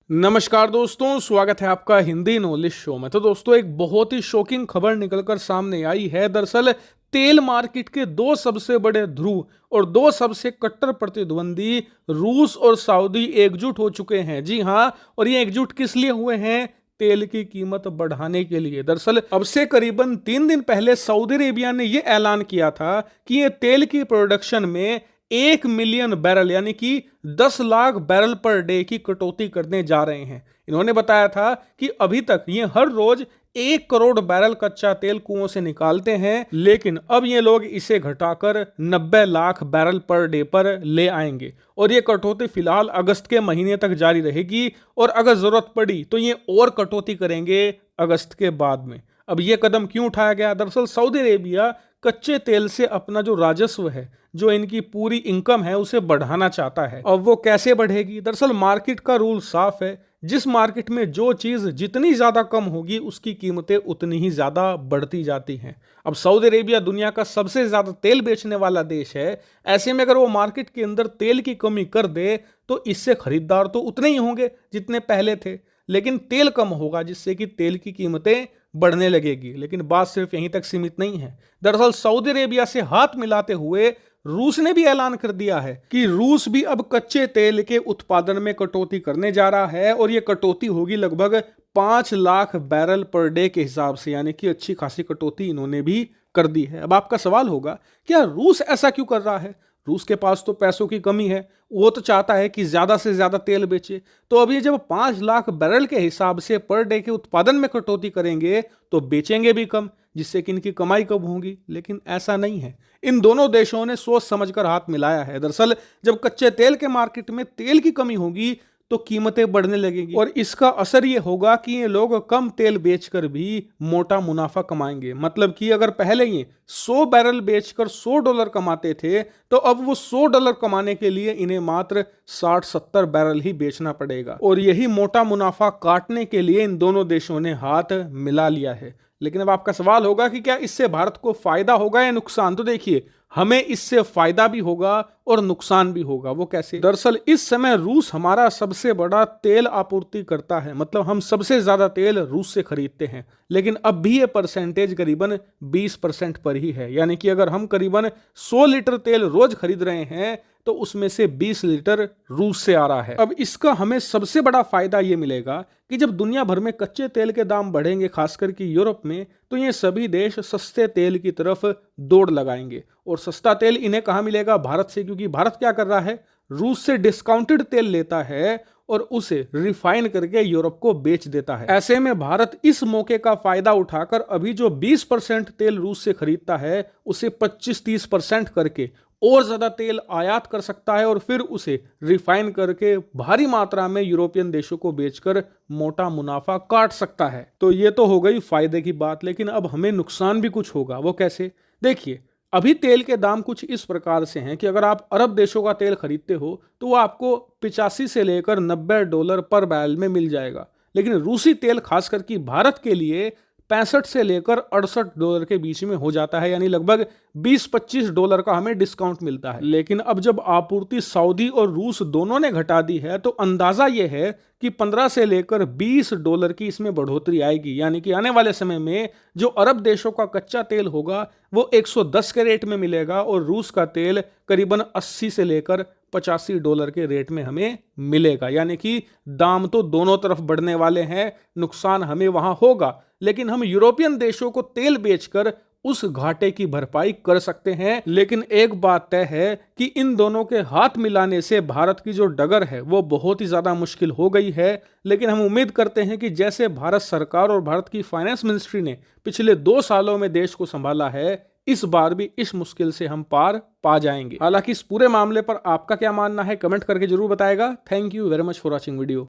नमस्कार दोस्तों, स्वागत है आपका हिंदी नॉलेज शो में। तो दोस्तों, एक बहुत ही शॉकिंग खबर निकलकर सामने आई है। दरअसल तेल मार्केट के दो सबसे बड़े ध्रुव और दो सबसे कट्टर प्रतिद्वंदी रूस और सऊदी एकजुट हो चुके हैं। जी हाँ, और ये एकजुट किस लिए हुए हैं? तेल की कीमत बढ़ाने के लिए। दरअसल अब से करीबन 3 दिन पहले सऊदी अरेबिया ने यह ऐलान किया था कि ये तेल की प्रोडक्शन में 1 मिलियन बैरल यानी कि 10 लाख बैरल पर डे की कटौती करने जा रहे हैं। इन्होंने बताया था कि अभी तक ये हर रोज 1 करोड़ बैरल कच्चा तेल कुओं से निकालते हैं, लेकिन अब ये लोग इसे घटाकर 90 लाख बैरल पर डे पर ले आएंगे। और ये कटौती फिलहाल अगस्त के महीने तक जारी रहेगी और अगर जरूरत पड़ी तो ये और कटौती करेंगे अगस्त के बाद में। अब ये कदम क्यों उठाया गया? दरअसल सऊदी अरेबिया कच्चे तेल से अपना जो राजस्व है, जो इनकी पूरी इनकम है, उसे बढ़ाना चाहता है। अब वो कैसे बढ़ेगी? दरअसल मार्केट का रूल साफ है, जिस मार्केट में जो चीज जितनी ज्यादा कम होगी उसकी कीमतें उतनी ही ज्यादा बढ़ती जाती हैं। अब सऊदी अरेबिया दुनिया का सबसे ज्यादा तेल बेचने वाला देश है। ऐसे में अगर वो मार्केट के अंदर तेल की कमी कर दे तो इससे खरीदार तो उतने ही होंगे जितने पहले थे, लेकिन तेल कम होगा, जिससे कि तेल की कीमतें बढ़ने लगेगी। लेकिन बात सिर्फ यहीं तक सीमित नहीं है। दरअसल सऊदी अरेबिया से हाथ मिलाते हुए रूस ने भी ऐलान कर दिया है कि रूस भी अब कच्चे तेल के उत्पादन में कटौती करने जा रहा है और यह कटौती होगी लगभग 5 लाख बैरल पर डे के हिसाब से, यानी कि अच्छी खासी कटौती इन्होंने भी कर दी है। अब आपका सवाल होगा, क्या रूस ऐसा क्यों कर रहा है? रूस के पास तो पैसों की कमी है, वो तो चाहता है कि ज्यादा से ज्यादा तेल बेचे। तो अभी जब 5 लाख बैरल के हिसाब से पर डे के उत्पादन में कटौती करेंगे तो बेचेंगे भी कम, जिससे कि इनकी कमाई कम होगी। लेकिन ऐसा नहीं है, इन दोनों देशों ने सोच समझकर हाथ मिलाया है। दरअसल जब कच्चे तेल के मार्केट में तेल की कमी होगी तो कीमतें बढ़ने लगेंगी और इसका असर ये होगा कि ये लोग कम तेल बेचकर भी मोटा मुनाफा कमाएंगे। मतलब कि अगर पहले ये 100 बैरल बेचकर $100 कमाते थे, तो अब वो $100 कमाने के लिए इन्हें मात्र 60-70 बैरल ही बेचना पड़ेगा। और यही मोटा मुनाफा काटने के लिए इन दोनों देशों ने हाथ मिला लिया है। लेकिन अब आपका सवाल होगा कि क्या इससे भारत को फायदा होगा या नुकसान? तो देखिए, हमें इससे फायदा भी होगा और नुकसान भी होगा। वो कैसे? दरअसल इस समय रूस हमारा सबसे बड़ा तेल आपूर्ति करता है, मतलब हम सबसे ज्यादा तेल रूस से खरीदते हैं। लेकिन अब भी ये परसेंटेज करीबन 20% पर ही है, यानी कि अगर हम करीबन 100 लीटर तेल रोज खरीद रहे हैं तो उसमें से 20 लीटर रूस से आ रहा है। अब इसका हमें सबसे बड़ा फायदा ये मिलेगा कि जब दुनिया भर में कच्चे तेल के दाम बढ़ेंगे, खासकर कि यूरोप में, तो ये सभी देश सस्ते तेल की तरफ दौड़ लगाएंगे। और सस्ता तेल इन्हें कहाँ मिलेगा? भारत से, क्योंकि भारत क्या कर रहा है? रूस से डिस्काउंटेड तेल लेता है और उसे रिफाइन करके यूरोप को बेच देता है। ऐसे में भारत इस मौके का फायदा उठाकर अभी जो 20% तेल रूस से खरीदता है उसे 25-30% करके और ज्यादा तेल आयात कर सकता है और फिर उसे रिफाइन करके भारी मात्रा में यूरोपियन देशों को बेचकर मोटा मुनाफा काट सकता है। तो ये तो हो गई फायदे की बात, लेकिन अब हमें नुकसान भी कुछ होगा। वो कैसे? देखिए, अभी तेल के दाम कुछ इस प्रकार से हैं कि अगर आप अरब देशों का तेल खरीदते हो तो वो आपको 85 से लेकर $90 पर बैरल में मिल जाएगा। लेकिन रूसी तेल खासकर कि भारत के लिए 65 से लेकर $68 के बीच में हो जाता है, यानी लगभग $20-25 का हमें डिस्काउंट मिलता है। लेकिन अब जब आपूर्ति सऊदी और रूस दोनों ने घटा दी है तो अंदाजा यह है कि 15 से लेकर $20 की इसमें बढ़ोतरी आएगी। यानी कि आने वाले समय में जो अरब देशों का कच्चा तेल होगा वो 110 के रेट में मिलेगा और रूस का तेल करीबन 80 से लेकर $85 के रेट में हमें मिलेगा। यानी कि दाम तो दोनों तरफ बढ़ने वाले हैं, नुकसान हमें वहां होगा, लेकिन हम यूरोपियन देशों को तेल बेचकर उस घाटे की भरपाई कर सकते हैं। लेकिन एक बात तय है कि इन दोनों के हाथ मिलाने से भारत की जो डगर है वो बहुत ही ज्यादा मुश्किल हो गई है। लेकिन हम उम्मीद करते हैं कि जैसे भारत सरकार और भारत की फाइनेंस मिनिस्ट्री ने पिछले 2 सालों में देश को संभाला है, इस बार भी इस मुश्किल से हम पार पा जाएंगे। हालांकि इस पूरे मामले पर आपका क्या मानना है, कमेंट करके जरूर बताएगा। Thank you very much for watching video.